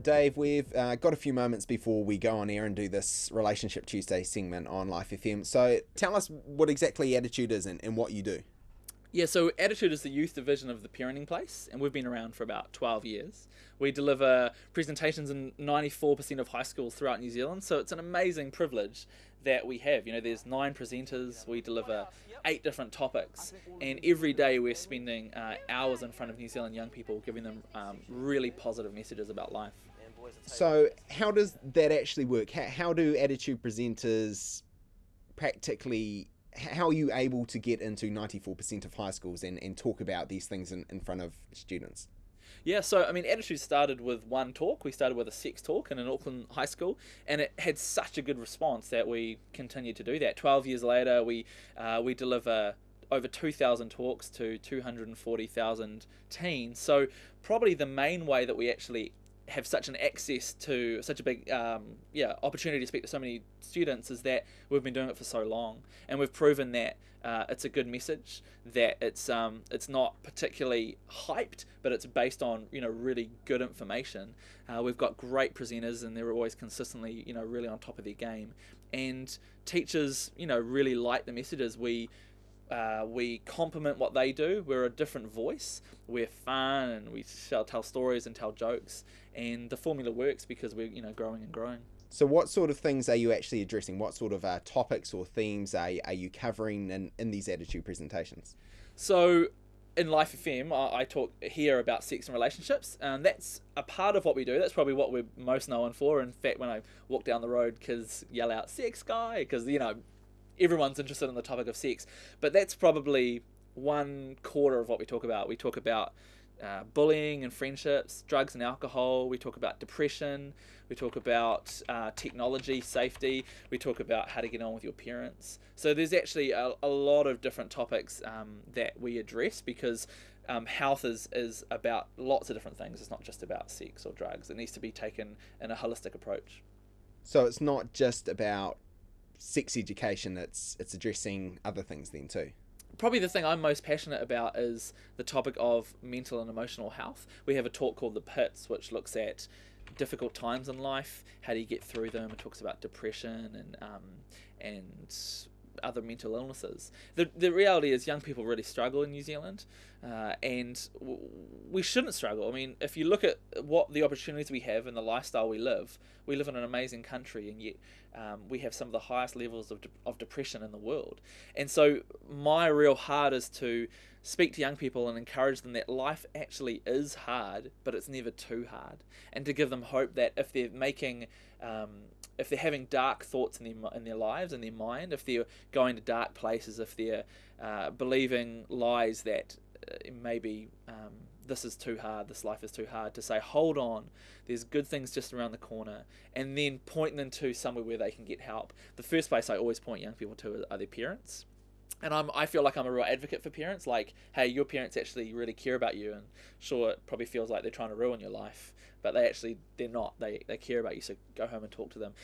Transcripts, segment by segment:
Dave, we've got a few moments before we go on air and do this Relationship Tuesday segment on Life FM. So tell us what exactly Attitude is and what you do. Yeah, so Attitude is the youth division of the Parenting Place, and we've been around for about 12 years. We deliver presentations in 94% of high schools throughout New Zealand, so it's an amazing privilege that we have. You know, there's 9 presenters, we deliver 8 different topics, and every day we're spending hours in front of New Zealand young people, giving them really positive messages about life. So how does that actually work? How do Attitude presenters practically... How are you able to get into 94% of high schools and talk about these things in front of students? Yeah, so I mean, Attitude started with one talk. We started with a sex talk in an Auckland high school, and it had such a good response that we continued to do that. 12 years later, we deliver over 2,000 talks to 240,000 teens. So probably the main way that we actually have such an access to such a big opportunity to speak to so many students is that we've been doing it for so long, and we've proven that it's a good message, that it's not particularly hyped, but it's based on really good information. We've got great presenters, and they're always consistently really on top of their game, and teachers really like the messages. We complement what they do. We're a different voice. We're fun, and we tell stories and tell jokes, and the formula works because we're growing and growing. So what sort of things are you actually addressing? What sort of topics or themes are you covering in these Attitude presentations? So in Life FM, I talk here about sex and relationships, and that's a part of what we do. That's probably what we're most known for. In fact, when I walk down the road, kids yell out "sex guy" because everyone's interested in the topic of sex. But that's probably 1/4 of what we talk about. We talk about bullying and friendships, drugs and alcohol. We talk about depression. We talk about technology, safety. We talk about how to get on with your parents. So there's actually a lot of different topics that we address, because health is about lots of different things. It's not just about sex or drugs. It needs to be taken in a holistic approach. So it's not just about sex education, it's addressing other things then too. Probably the thing I'm most passionate about is the topic of mental and emotional health. We have a talk called The Pits, which looks at difficult times in life, how do you get through them. It talks about depression and other mental illnesses. The reality is young people really struggle in New Zealand, and we shouldn't struggle. I mean, if you look at what the opportunities we have and the lifestyle we live in an amazing country, and yet we have some of the highest levels of depression in the world. And so my real heart is to speak to young people and encourage them that life actually is hard, but it's never too hard, and to give them hope that if they're if they're having dark thoughts in their lives, in their mind, if they're going to dark places, if they're believing lies that maybe this is too hard, this life is too hard, to say, hold on, there's good things just around the corner, and then point them to somewhere where they can get help. The first place I always point young people to are their parents. And I feel like I'm a real advocate for parents. Like, hey, your parents actually really care about you, and sure, it probably feels like they're trying to ruin your life, but they're not. They care about you, so go home and talk to them.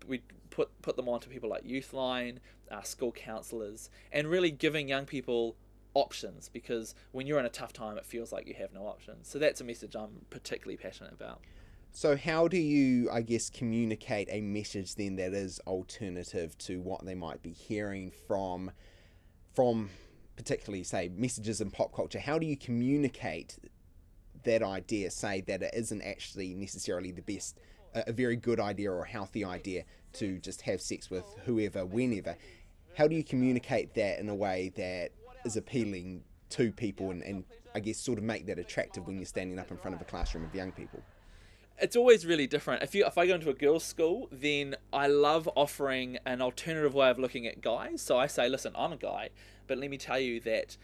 We put them on to people like Youthline, school counsellors, and really giving young people options, because when you're in a tough time, it feels like you have no options. So that's a message I'm particularly passionate about. So how do you, I guess, communicate a message then that is alternative to what they might be hearing from particularly, say, messages in pop culture? How do you communicate that idea, say that it isn't actually necessarily the best, a very good idea or a healthy idea to just have sex with whoever, whenever? How do you communicate that in a way that is appealing to people and I guess sort of make that attractive when you're standing up in front of a classroom of young people? It's always really different. If I go into a girls' school, then I love offering an alternative way of looking at guys. So I say, listen, I'm a guy, but let me tell you that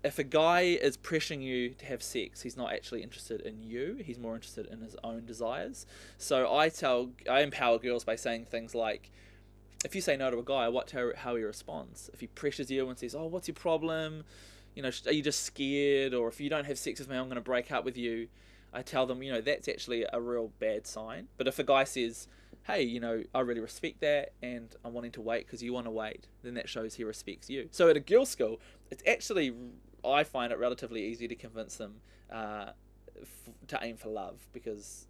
if a guy is pressuring you to have sex, he's not actually interested in you. He's more interested in his own desires. So I empower girls by saying things like, if you say no to a guy, how he responds. If he pressures you and says, oh, what's your problem? Are you just scared? Or if you don't have sex with me, I'm going to break up with you. I tell them, that's actually a real bad sign. But if a guy says, hey, I really respect that and I'm wanting to wait because you want to wait, then that shows he respects you. So at a girls' school, it's actually I find it relatively easy to convince them to aim for love, because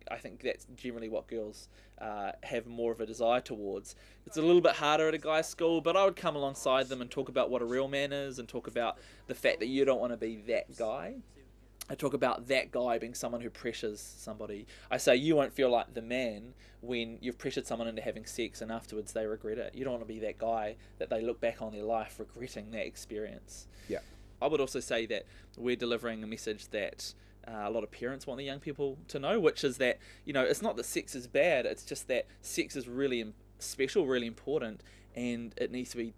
I think that's generally what girls have more of a desire towards. It's a little bit harder at a guy's school, but I would come alongside them and talk about what a real man is, and talk about the fact that you don't want to be that guy. I talk about that guy being someone who pressures somebody. I say you won't feel like the man when you've pressured someone into having sex and afterwards they regret it. You don't want to be that guy that they look back on their life regretting that experience. Yeah. I would also say that we're delivering a message that a lot of parents want the young people to know, which is that, it's not that sex is bad, it's just that sex is really special, really important, and it needs to be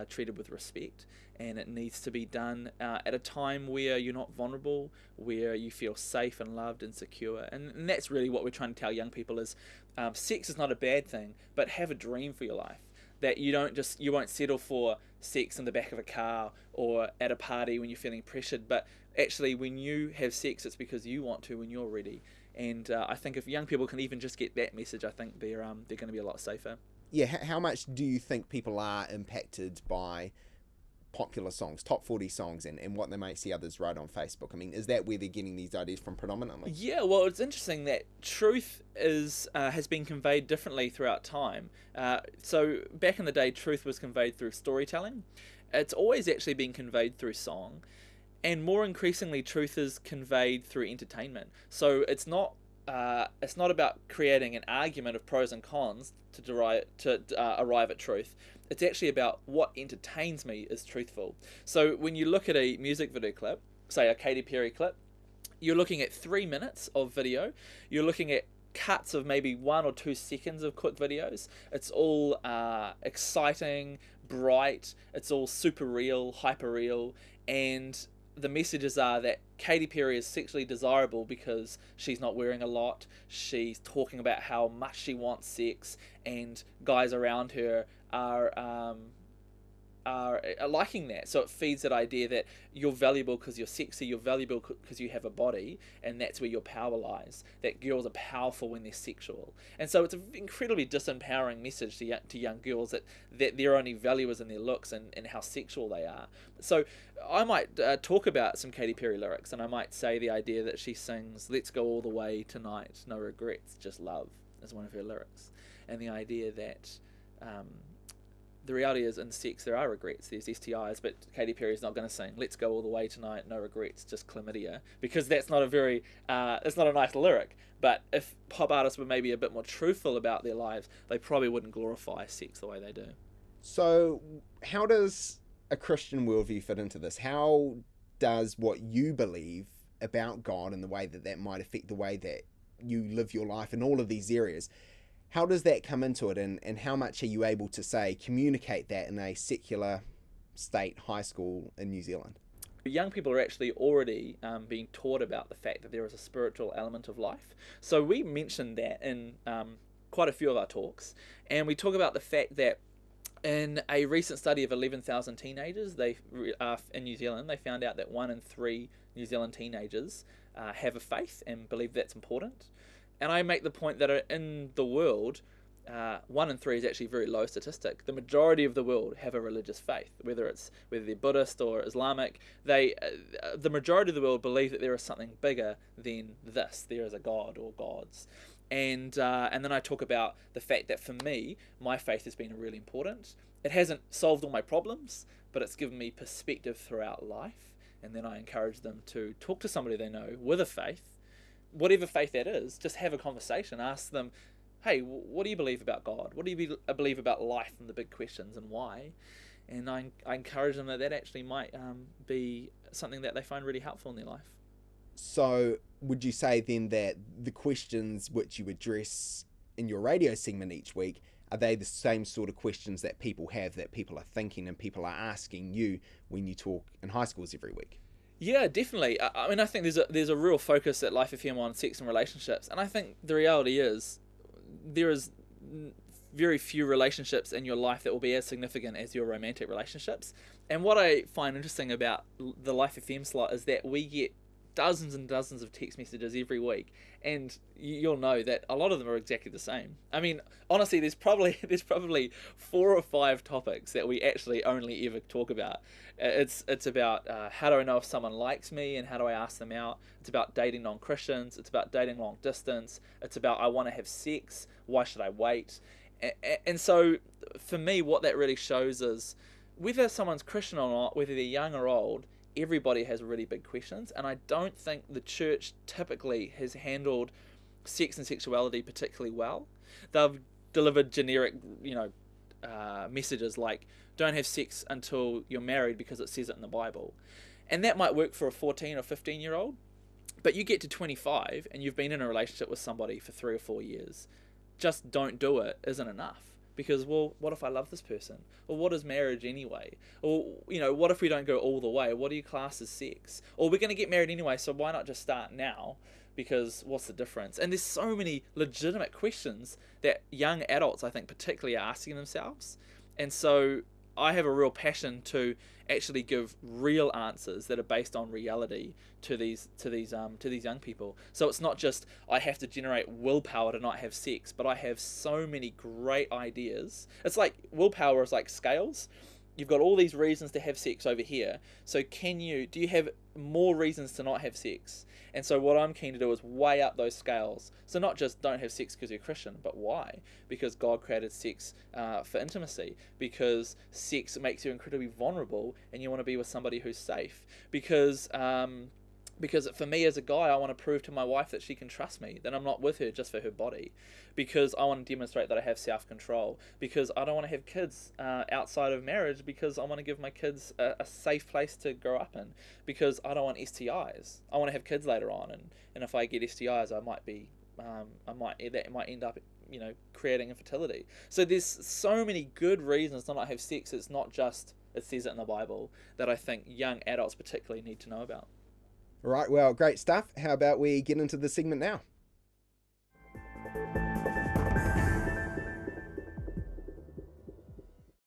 treated with respect, and it needs to be done at a time where you're not vulnerable, where you feel safe and loved and secure. And that's really what we're trying to tell young people is sex is not a bad thing, but have a dream for your life. That you won't settle for sex in the back of a car or at a party when you're feeling pressured, but actually when you have sex, it's because you want to when you're ready. And I think if young people can even just get that message, I think they're going to be a lot safer. Yeah, how much do you think people are impacted by popular songs, top 40 songs, and what they might see others write on Facebook? I mean, is that where they're getting these ideas from predominantly? Yeah, well, it's interesting that truth has been conveyed differently throughout time. So back in the day, truth was conveyed through storytelling. It's always actually been conveyed through song, and more increasingly, truth is conveyed through entertainment. So it's not about creating an argument of pros and cons to arrive at truth. It's actually about what entertains me is truthful. So when you look at a music video clip, say a Katy Perry clip, you're looking at 3 minutes of video. You're looking at cuts of maybe 1 or 2 seconds of quick videos. It's all exciting, bright. It's all super real, hyper real, and the messages are that Katy Perry is sexually desirable because she's not wearing a lot, she's talking about how much she wants sex, and guys around her are liking that. So it feeds that idea that you're valuable because you're sexy, you're valuable because you have a body, and that's where your power lies. That girls are powerful when they're sexual. And so it's an incredibly disempowering message to young girls that their only value is in their looks and how sexual they are. So I might talk about some Katy Perry lyrics, and I might say the idea that she sings, "Let's go all the way tonight, no regrets, just love," is one of her lyrics. And the idea that the reality is in sex there are regrets, there's STIs, but Katy Perry's not going to sing "Let's go all the way tonight, no regrets, just chlamydia," because that's not it's not a nice lyric. But if pop artists were maybe a bit more truthful about their lives, they probably wouldn't glorify sex the way they do. So how does a Christian worldview fit into this? How does what you believe about God and the way that might affect the way that you live your life in all of these areas, how does that come into it, and how much are you able to, say, communicate that in a secular state high school in New Zealand? Young people are actually already being taught about the fact that there is a spiritual element of life. So we mentioned that in quite a few of our talks, and we talk about the fact that in a recent study of 11,000 teenagers in New Zealand, they found out that 1 in 3 New Zealand teenagers have a faith and believe that's important. And I make the point that in the world, 1 in 3 is actually a very low statistic. The majority of the world have a religious faith, whether they're Buddhist or Islamic. The majority of the world believe that there is something bigger than this. There is a God or gods. And then I talk about the fact that for me, my faith has been really important. It hasn't solved all my problems, but it's given me perspective throughout life. And then I encourage them to talk to somebody they know with a faith, whatever faith that is. Just have a conversation. Ask them, "Hey, what do you believe about God? What do you believe about life and the big questions, and why?" And I encourage them that actually might be something that they find really helpful in their life. So would you say then that the questions which you address in your radio segment each week, are they the same sort of questions that people have, that people are thinking and people are asking you when you talk in high schools every week? Yeah, definitely. I mean, I think there's a real focus at Life FM on sex and relationships, and I think the reality is there is very few relationships in your life that will be as significant as your romantic relationships. And what I find interesting about the Life FM slot is that we get dozens and dozens of text messages every week, and you'll know that a lot of them are exactly the same. I mean, honestly, there's probably 4 or 5 topics that we actually only ever talk about. It's about how do I know if someone likes me and how do I ask them out. It's about dating non-Christians. It's about dating long distance. It's about I want to have sex. Why should I wait? And so for me, what that really shows is whether someone's Christian or not, whether they're young or old, everybody has really big questions. And I don't think the church typically has handled sex and sexuality particularly well. They've delivered generic, messages like don't have sex until you're married because it says it in the Bible. And that might work for a 14 or 15-year-old, but you get to 25 and you've been in a relationship with somebody for 3 or 4 years. Just don't do it isn't enough. Because, well, what if I love this person? Or what is marriage anyway? Or, what if we don't go all the way? What do you class as sex? Or we're going to get married anyway, so why not just start now? Because what's the difference? And there's so many legitimate questions that young adults, I think, particularly are asking themselves. And so I have a real passion to actually give real answers that are based on reality to these young people. So it's not just I have to generate willpower to not have sex, but I have so many great ideas. It's like willpower is like scales. You've got all these reasons to have sex over here. So do you have more reasons to not have sex? And so what I'm keen to do is weigh up those scales. So not just don't have sex because you're Christian, but why? Because God created sex for intimacy. Because sex makes you incredibly vulnerable and you want to be with somebody who's safe. Because for me as a guy, I want to prove to my wife that she can trust me, that I'm not with her just for her body. Because I want to demonstrate that I have self-control. Because I don't want to have kids outside of marriage, because I want to give my kids a safe place to grow up in. Because I don't want STIs. I want to have kids later on, and if I get STIs, that might end up creating infertility. So there's so many good reasons to not have sex. It's not just it says it in the Bible, that I think young adults particularly need to know about. All right, well, great stuff. How about we get into the segment now?